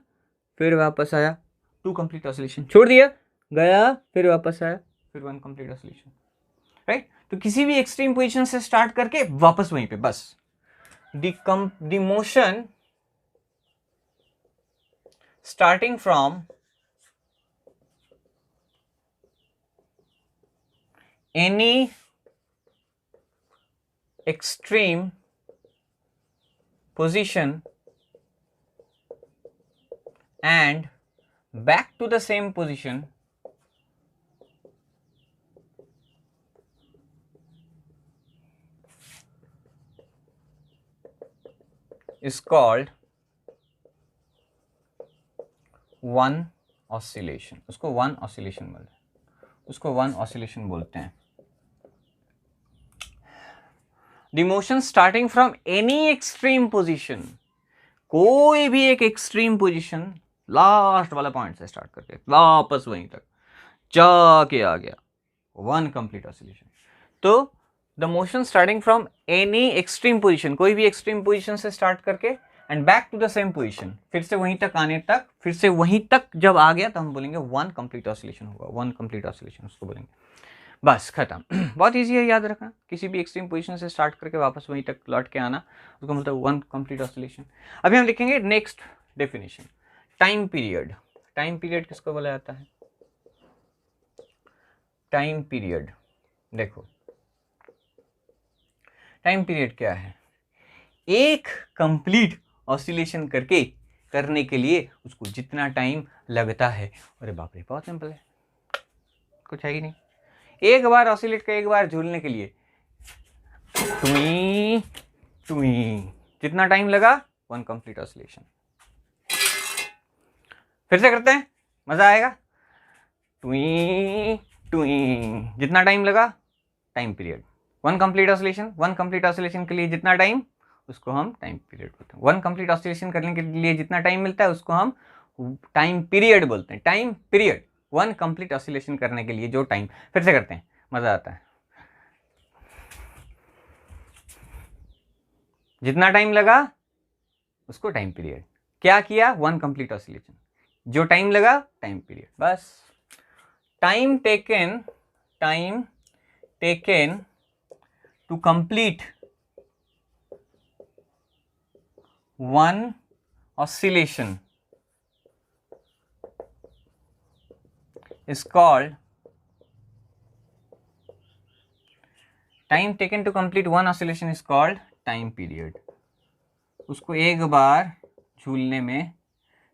फिर वापस आया, टू कंप्लीट ऑसिलेशन, छोड़ दिया, गया, फिर वापस आया, फिर वन कंप्लीट ऑसिलेशन, राइट। तो किसी भी एक्सट्रीम पोजीशन से स्टार्ट करके वापस वहीं पे, बस the motion starting from any extreme position and back to the same position is called one oscillation। उसको वन ऑसिलेशन बोलते हैं, उसको वन ऑसिलेशन बोलते हैं। The motion starting from any extreme position, कोई भी एक एक्सट्रीम पोजीशन, लास्ट वाला पॉइंट से स्टार्ट करके वापस वहीं तक जाके आ गया, वन कंप्लीट ऑसिलेशन। तो the motion starting from any extreme position, कोई भी एक्सट्रीम पोजीशन से स्टार्ट करके and back to the same position, फिर से वहीं तक आने तक, फिर से वहीं तक जब आ गया तो हम बोलेंगे वन कंप्लीट ऑसिलेशन होगा, वन कंप्लीट ऑसिलेशन उसको बोलेंगे। बस खत्म। बहुत इजी है याद रखना, किसी भी एक्सट्रीम पोजीशन से स्टार्ट करके वापस वहीं तक लौट के आना, उसको मतलब वन कंप्लीट ऑसिलेशन। अभी हम लिखेंगे next definition, time period. Time period किसको बोला जाता है? टाइम पीरियड, देखो टाइम पीरियड क्या है? एक कंप्लीट ऑसिलेशन करने के लिए उसको जितना टाइम लगता है। अरे बाप रे, बहुत सिंपल है, कुछ है ही नहीं। एक बार ऑसिलेट का, एक बार झूलने के लिए टुई टुई जितना टाइम लगा, वन कंप्लीट ऑसिलेशन। फिर से करते हैं, मजा आएगा। टुई टुई जितना टाइम लगा, time period. One complete oscillation, one complete oscillation के लिए जितना टाइम, उसको हम टाइम पीरियड बोलते हैं। वन कंप्लीट ऑसिलेशन करने के लिए जितना टाइम मिलता है उसको हम टाइम पीरियड बोलते हैं। Time period, one complete oscillation करने के लिए जो टाइम। फिर से करते हैं, मजा आता है। जितना टाइम लगा उसको टाइम पीरियड। क्या किया? वन कंप्लीट ऑसिलेशन, जो टाइम लगा टाइम पीरियड। बस time taken to complete one oscillation is called time taken to complete one oscillation is called time period। उसको एक बार झूलने में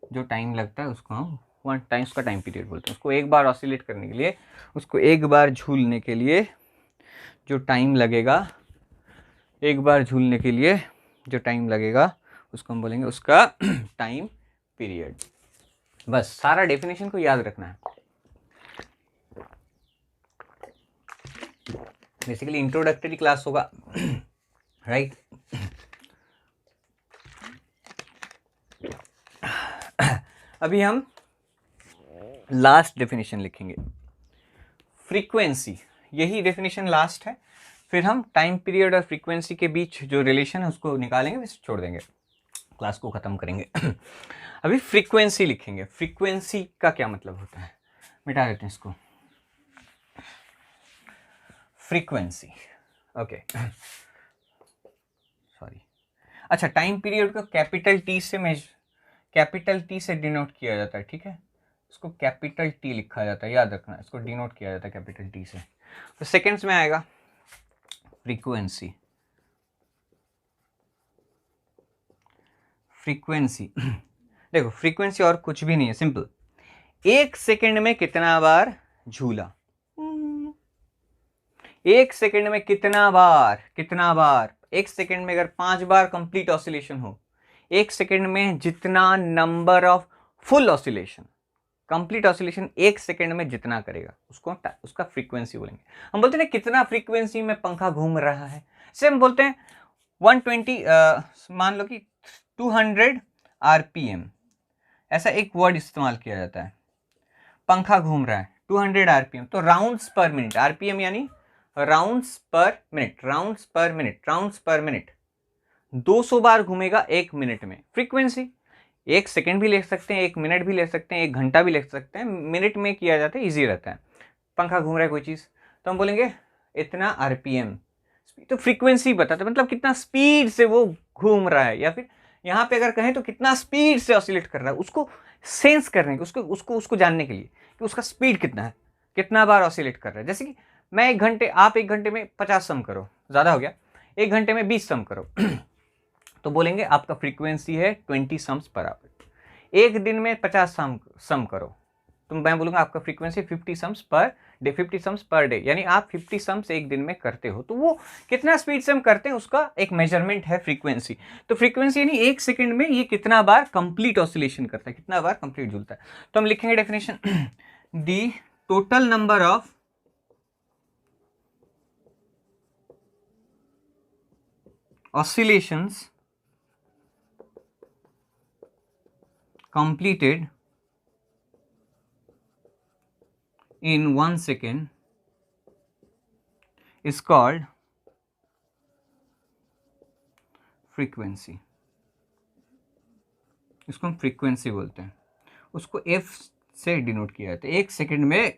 जो टाइम लगता है उसको हम वन टाइम, उसका टाइम पीरियड बोलते हैं। उसको एक बार ऑसिलेट करने के लिए, उसको एक बार झूलने के लिए जो टाइम लगेगा, एक बार झूलने के लिए जो टाइम लगेगा उसको हम बोलेंगे उसका टाइम पीरियड। बस सारा डेफिनेशन को याद रखना है। बेसिकली इंट्रोडक्टरी क्लास होगा, राइट। अभी हम लास्ट डेफिनेशन लिखेंगे, फ्रीक्वेंसी। यही डेफिनेशन लास्ट है। फिर हम टाइम पीरियड और फ्रीक्वेंसी के बीच जो रिलेशन है उसको निकालेंगे, फिर छोड़ देंगे, क्लास को ख़त्म करेंगे। अभी फ्रीक्वेंसी लिखेंगे। फ्रीक्वेंसी का क्या मतलब होता है, मिटा देते हैं इसको। Frequency, okay, sorry. अच्छा, टाइम पीरियड को कैपिटल टी से डिनोट किया जाता है, ठीक है। इसको कैपिटल टी लिखा जाता है, याद रखना, इसको डिनोट किया जाता है कैपिटल टी से। तो सेकेंड्स में आएगा फ्रीक्वेंसी। फ्रीक्वेंसी देखो, फ्रीक्वेंसी और कुछ भी नहीं है, सिंपल। एक सेकंड में कितना बार झूला, एक सेकंड में कितना बार, एक सेकंड में अगर 5 बार कंप्लीट ऑसिलेशन हो, एक सेकंड में जितना number of full oscillation, complete oscillation एक सेकंड में जितना करेगा उसको उसका फ्रीक्वेंसी बोलेंगे। हम बोलते हैं कितना फ्रीक्वेंसी में पंखा घूम रहा है, से हम बोलते हैं 120, मान लो कि 200 आरपीएम, ऐसा एक वर्ड इस्तेमाल किया जाता है। पंखा घूम रहा है 200 आरपीएम, तो राउंड्स पर मिनट, आरपीएम यानी राउंड्स पर मिनट, 200 बार घूमेगा एक मिनट में। फ्रीक्वेंसी एक सेकंड भी ले सकते हैं, एक मिनट भी ले सकते हैं, एक घंटा भी ले सकते हैं, मिनट में किया जाता है, इजी रहता है। पंखा घूम रहा है कोई चीज़, तो हम बोलेंगे इतना आरपीएम। तो फ्रीक्वेंसी बताता है मतलब कितना स्पीड से वो घूम रहा है, या फिर यहाँ पे अगर कहें तो कितना स्पीड से ऑसिलेट कर रहा है, उसको सेंस करने के, उसको जानने के लिए कि उसका स्पीड कितना है, कितना बार ऑसिलेट कर रहा है। जैसे कि मैं आप एक घंटे में 50 सम करो, ज़्यादा हो गया, एक घंटे में 20 सम करो तो बोलेंगे आपका फ्रीक्वेंसी है 20 सम्स पर आवर। एक दिन में 50 सम करो तो मैं बोलूँगा आपका frequency 50 sums per day, 50 sums per day, यानी आप 50 सम्स एक दिन में करते हो, तो वो कितना स्पीड से हम करते हैं उसका एक मेजरमेंट है फ्रीक्वेंसी। तो फ्रीक्वेंसी यानी एक सेकंड में ये कितना बार कंप्लीट ऑसिलेशन करता है, कितना बार कंप्लीट झूलता है। तो हम लिखेंगे definition, the total number of oscillations completed in 1 second is called frequency। इसको हम फ्रीक्वेंसी बोलते हैं, उसको एफ से डिनोट किया जाता है, एक सेकंड में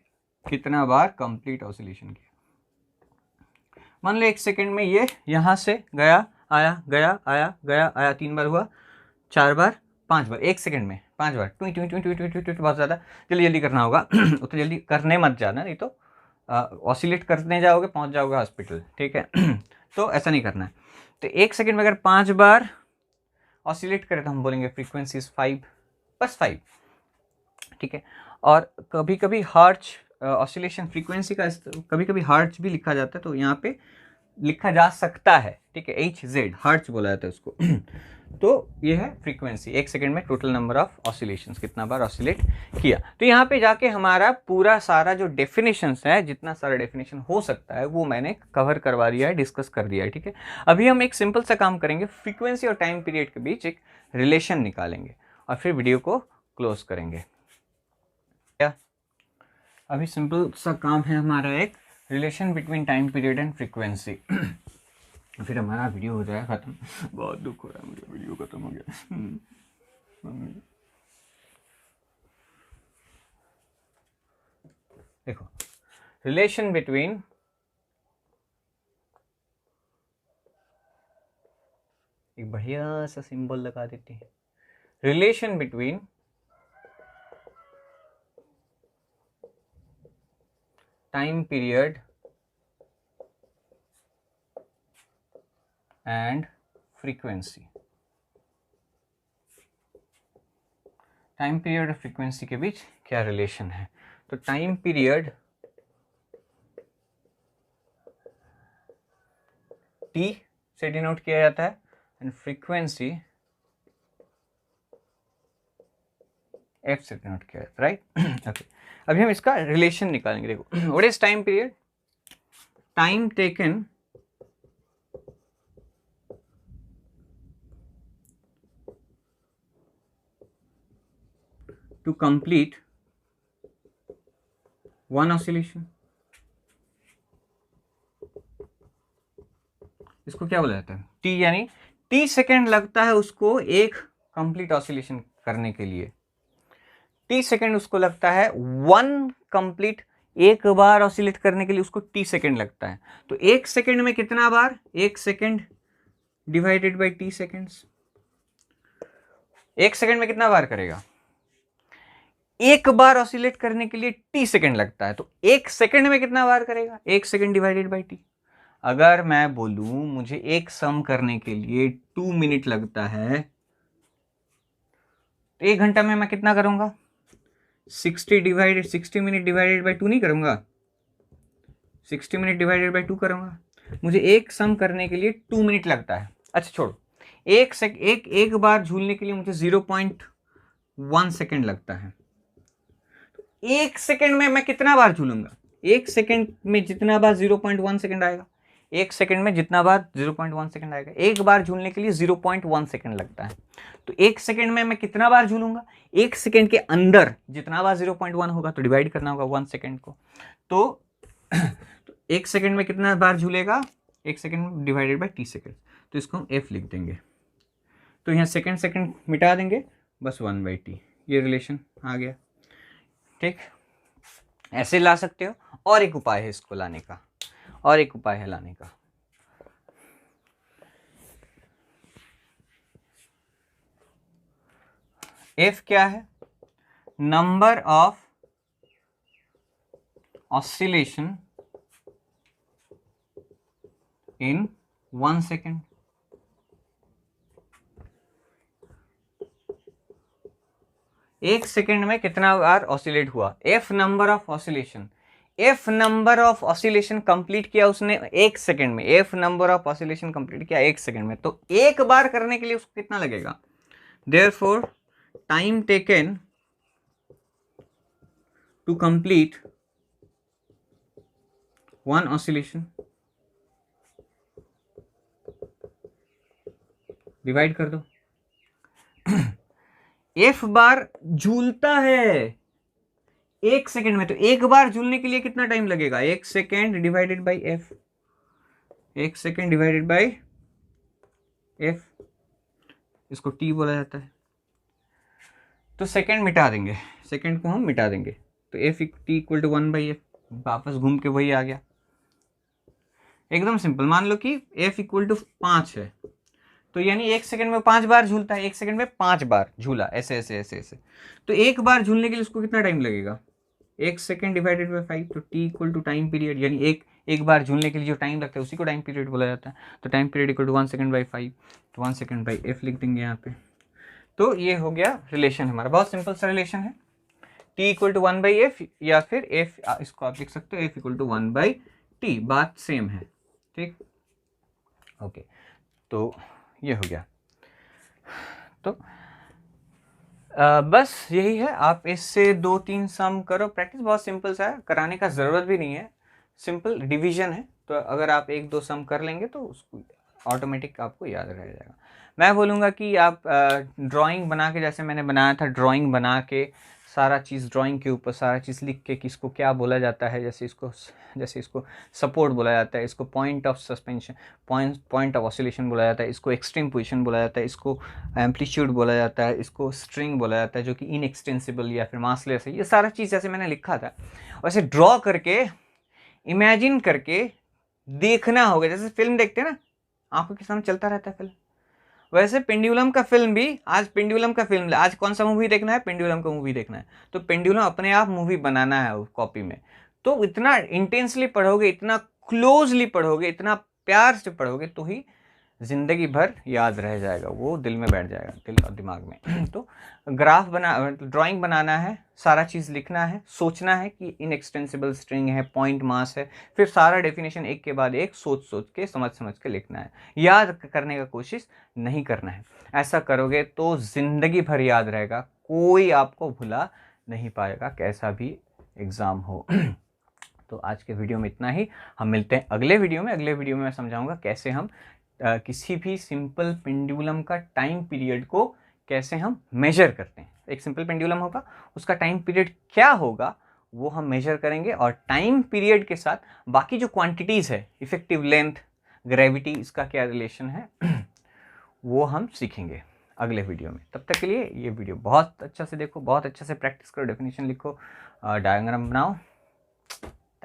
कितना बार कंप्लीट ऑसिलेशन किया। मान लो एक सेकंड में ये यहाँ से गया आया, गया आया, गया आया, 3 बार हुआ, 4 बार, 5 बार, एक सेकंड में 5 बार, टू टू टू टू टू टू टू, बहुत ज़्यादा जल्दी जल्दी करना होगा उतना जल्दी करने मत जाना, नहीं तो ऑसिलेट करने जाओगे पहुंच जाओगे हॉस्पिटल, ठीक है। तो ऐसा नहीं करना है। तो एक सेकंड में अगर 5 बार ऑसिलेट करे तो हम बोलेंगे फ्रीक्वेंसी इज 5, बस 5, ठीक है। और कभी कभी हर्ट्ज ऑसिलेशन फ्रीक्वेंसी का कभी कभी हर्ट्ज भी लिखा जाता है, तो यहाँ पे लिखा जा सकता है, ठीक है, HZ हर्ट्ज बोला जाता है उसको। तो ये है फ्रीक्वेंसी, एक सेकंड में टोटल नंबर ऑफ ऑसिलेशंस, कितना बार ऑसिलेट किया। तो यहाँ पे जाके हमारा पूरा सारा जो डेफिनेशंस है, जितना सारा डेफिनेशन हो सकता है वो मैंने कवर करवा दिया है, डिस्कस कर दिया है, ठीक है। अभी हम एक सिंपल सा काम करेंगे, फ्रीक्वेंसी और टाइम पीरियड के बीच एक रिलेशन निकालेंगे और फिर वीडियो को क्लोज करेंगे। क्या अभी सिंपल सा काम है हमारा, एक relation between time period and frequency, फिर हमारा वीडियो हो जाएगा खत्म। बहुत दुख हो रहा है मुझे, वीडियो खत्म हो गया। देखो, रिलेशन बिटवीन एक बढ़िया सा सिंबल लगा देते हैं, relation between time period and frequency. Time period और फ्रीक्वेंसी के बीच क्या रिलेशन है? तो टाइम पीरियड टी से डिनोट किया जाता है एंड फ्रीक्वेंसी एफ से डिनोट किया जाता है, राइट। ओके, अभी हम इसका रिलेशन निकालेंगे। देखो, what is time period? Time taken to complete one oscillation, इसको क्या बोला जाता है? टी, यानी टी सेकेंड लगता है उसको एक कंप्लीट ऑसिलेशन करने के लिए। टी सेकेंड उसको लगता है वन कंप्लीट, एक बार ऑसिलेट करने के लिए उसको टी सेकेंड लगता है। तो एक सेकेंड में कितना बार? एक second divided by T seconds. एक सेकेंड में कितना बार करेगा? एक बार ऑसिलेट करने के लिए टी सेकेंड लगता है, तो एक सेकेंड में कितना बार करेगा? एक सेकेंड डिवाइडेड बाई टी। अगर मैं बोलूं मुझे एक सम करने के लिए 2 मिनट लगता है, तो 1 घंटा में मैं कितना करूंगा? 60 मिनट डिवाइडेड बाई 2 नहीं करूंगा, 60 मिनट डिवाइडेड बाई 2 करूंगा। मुझे एक सम करने के लिए 2 मिनट लगता है। अच्छा छोड़ो, एक बार झूलने के लिए मुझे 0.1 सेकेंड लगता है। एक सेकेंड में मैं कितना बार झूलूंगा? एक सेकेंड में जितना बार 0.1 सेकेंड आएगा, एक सेकेंड में जितना बार 0.1 सेकेंड आएगा, एक बार झूलने के लिए 0.1 सेकेंड लगता है। तो एक सेकेंड में मैं कितना बार झूलूंगा? एक सेकेंड के अंदर जितना बार 0.1 होगा तो डिवाइड करना होगा 1 सेकेंड को। तो एक सेकेंड में कितना बार झूलेगा? एक second divided by T second. तो इसको हम एफ लिख देंगे। तो यहाँ सेकेंड सेकेंड मिटा देंगे, बस 1/t, ये रिलेशन आ गया। ठीक, ऐसे ला सकते हो। और एक उपाय है इसको लाने का, और एक उपाय है लाने का। एफ क्या है? Number of oscillation in 1 second. एक सेकेंड में कितना बार ऑसिलेट हुआ? F number of oscillation. F number of oscillation complete किया उसने एक सेकेंड में। F number of oscillation complete किया एक सेकेंड में, तो एक बार करने के लिए उसको कितना लगेगा? Therefore time taken to complete 1 oscillation, divide कर दो। एफ बार झूलता है एक सेकेंड में, तो एक बार झूलने के लिए कितना टाइम लगेगा? एक सेकेंड डिवाइडेड बाई एफ, एक सेकेंड डिवाइडेड बाई एफ, इसको टी बोला जाता है। तो सेकेंड मिटा देंगे, सेकेंड को हम मिटा देंगे, तो F T equal to 1/f, वापस घूम के वही आ गया। एकदम सिंपल। मान लो कि एफ इक्वल टू 5 है, तो यानी एक सेकंड में 5 बार झूलता है, एक सेकंड में 5 बार झूला, ऐसे ऐसे ऐसे ऐसे। तो एक बार झूलने के लिए उसको कितना टाइम लगेगा? एक सेकंड डिवाइडेड बाई 5, तो T equal to time period, यानी एक बार झूलने के लिए जो टाइम लगता है उसी को टाइम पीरियड बोला जाता है। तो time period equal to 1 second by 5, तो 1 सेकंड बाई एफ लिख देंगे यहाँ पे। तो ये हो गया रिलेशन हमारा, बहुत सिंपल सा रिलेशन है। टी इक्वल टू 1/f, या फिर एफ, इसको आप लिख सकते हो एफ इक्वल टू 1/t, बात सेम है। ठीक, ओके, तो ये हो गया। तो बस यही है, आप इससे 2-3 सम करो, प्रैक्टिस बहुत सिंपल सा है, कराने का ज़रूरत भी नहीं है, सिंपल डिवीजन है। तो अगर आप 1-2 सम कर लेंगे तो उसको ऑटोमेटिक आपको याद रह जाएगा। मैं बोलूँगा कि आप ड्राइंग बना के, जैसे मैंने बनाया था, ड्राइंग बना के सारा चीज़ ड्राइंग के ऊपर सारा चीज़ लिख के कि इसको क्या बोला जाता है, जैसे इसको सपोर्ट बोला जाता है, इसको point of suspension, point of oscillation बोला जाता है, इसको एक्सट्रीम पोजीशन बोला जाता है, इसको एम्पलीट्यूड बोला जाता है, इसको स्ट्रिंग बोला जाता है जो कि इनएक्सटेंसिबल या फिर मासलेस है। ये सारा चीज़ जैसे मैंने लिखा था वैसे ड्रॉ करके, इमेजिन करके देखना होगा। जैसे फिल्म देखते हैं ना, आंखों के सामने चलता रहता है फिल्म, वैसे पेंडुलम का फिल्म भी, आज पेंडुलम का फिल्म, आज कौन सा मूवी देखना है? पेंडुलम का मूवी देखना है, तो पेंडुलम अपने आप मूवी बनाना है उस कॉपी में। तो इतना इंटेंसली पढ़ोगे, इतना क्लोजली पढ़ोगे, इतना प्यार से पढ़ोगे, तो ही ज़िंदगी भर याद रह जाएगा, वो दिल में बैठ जाएगा, दिल और दिमाग में। तो ग्राफ ड्राइंग बनाना है, सारा चीज़ लिखना है, सोचना है कि इनएक्सटेंसिबल स्ट्रिंग है, पॉइंट मास है, फिर सारा डेफिनेशन एक के बाद एक सोच के समझ के लिखना है, याद करने का कोशिश नहीं करना है। ऐसा करोगे तो ज़िंदगी भर याद रहेगा, कोई आपको भुला नहीं पाएगा, कैसा भी एग्ज़ाम हो। तो आज के वीडियो में इतना ही, हम मिलते हैं अगले वीडियो में। अगले वीडियो में मैं समझाऊंगा कैसे हम किसी भी सिंपल पेंडुलम का टाइम पीरियड को कैसे हम मेजर करते हैं। एक सिंपल पेंडुलम होगा, उसका टाइम पीरियड क्या होगा वो हम मेजर करेंगे, और टाइम पीरियड के साथ बाकी जो क्वांटिटीज़ है, इफेक्टिव लेंथ, ग्रेविटी, इसका क्या रिलेशन है वो हम सीखेंगे अगले वीडियो में। तब तक के लिए ये वीडियो बहुत अच्छा से देखो, बहुत अच्छे से प्रैक्टिस करो, डेफिनेशन लिखो, डायग्राम बनाओ